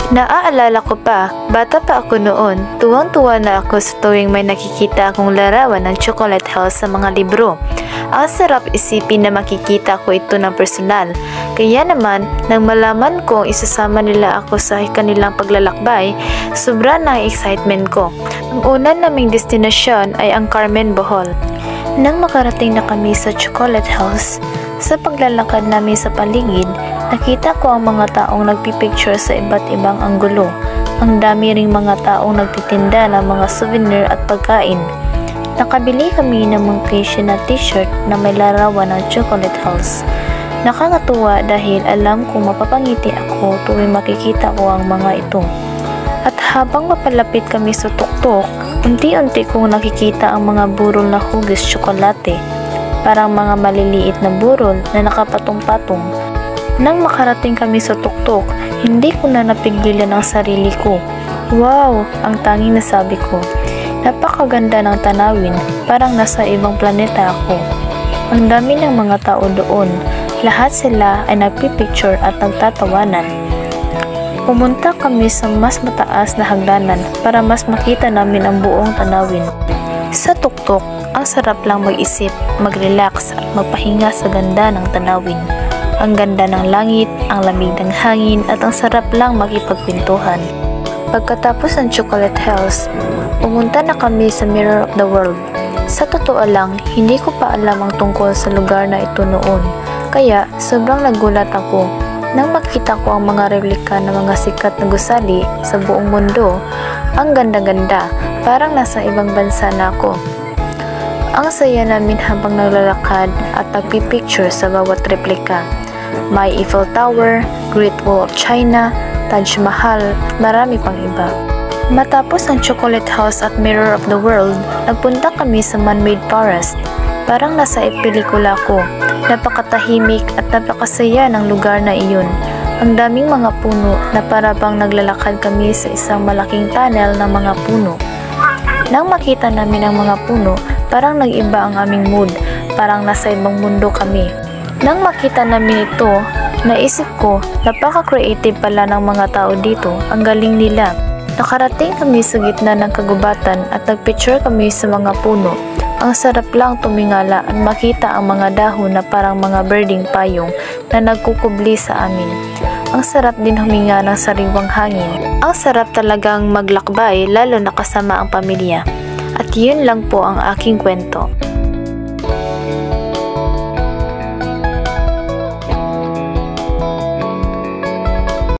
Naaalala ko pa, bata pa ako noon, tuwang-tuwa na ako sa tuwing may nakikita akong larawan ng Chocolate House sa mga libro. Ang sarap isipin na makikita ko ito ng personal. Kaya naman, nang malaman kong isasama nila ako sa kanilang paglalakbay, sobra na ang excitement ko. Ang una naming destinasyon ay ang Carmen, Bohol. Nang makarating na kami sa Chocolate House, sa paglalakad namin sa paligid, nakita ko ang mga taong nagpipicture sa iba't ibang anggulo. Ang dami ring mga taong nagtitinda ng mga souvenir at pagkain. Nakabili kami ng monkey na t-shirt na may larawan ng Chocolate House. Nakakatuwa dahil alam kong mapapangiti ako tuwing makikita ko ang mga ito. At habang mapalapit kami sa tuktok, unti-unti kong nakikita ang mga burol na hugis tsokolate. Parang mga maliliit na burol na nakapatong-patong. Nang makarating kami sa tuktok, hindi ko na napigilan ang sarili ko. Wow! Ang tanging nasabi ko. Napakaganda ng tanawin, parang nasa ibang planeta ako. Ang dami ng mga tao doon. Lahat sila ay nagpipicture at nagtatawanan. Pumunta kami sa mas mataas na hagdanan para mas makita namin ang buong tanawin. Sa tuktok, ang sarap lang mag-isip, mag-relax at magpahinga sa ganda ng tanawin. Ang ganda ng langit, ang lamig ng hangin at ang sarap lang makipagpintuhan. Pagkatapos ng Chocolate House, pumunta na kami sa Mirror of the World. Sa totoo lang, hindi ko pa alam ang tungkol sa lugar na ito noon. Kaya sobrang nagulat ako nang makita ko ang mga replika ng mga sikat na gusali sa buong mundo. Ang ganda-ganda, parang nasa ibang bansa na ako. Ang saya namin habang naglalakad at nagpipicture sa bawat replika. May Eiffel Tower, Great Wall of China, Taj Mahal, marami pang iba. Matapos ang Chocolate House at Mirror of the World, nagpunta kami sa Man-Made Forest. Parang nasa pelikula ko. Napakatahimik at napakasaya ng lugar na iyon. Ang daming mga puno na para bang naglalakad kami sa isang malaking tunnel ng mga puno. Nang makita namin ang mga puno, parang nag-iba ang aming mood, parang nasa ibang mundo kami. Nang makita namin ito, naisip ko, napaka-creative pala ng mga tao dito, ang galing nila. Nakarating kami sa gitna ng kagubatan at nagpicture kami sa mga puno. Ang sarap lang tumingala at makita ang mga dahon na parang mga birding payong na nagkukubli sa amin. Ang sarap din huminga ng sariwang hangin. Ang sarap talagang maglakbay lalo na kasama ang pamilya. At yun lang po ang aking kwento.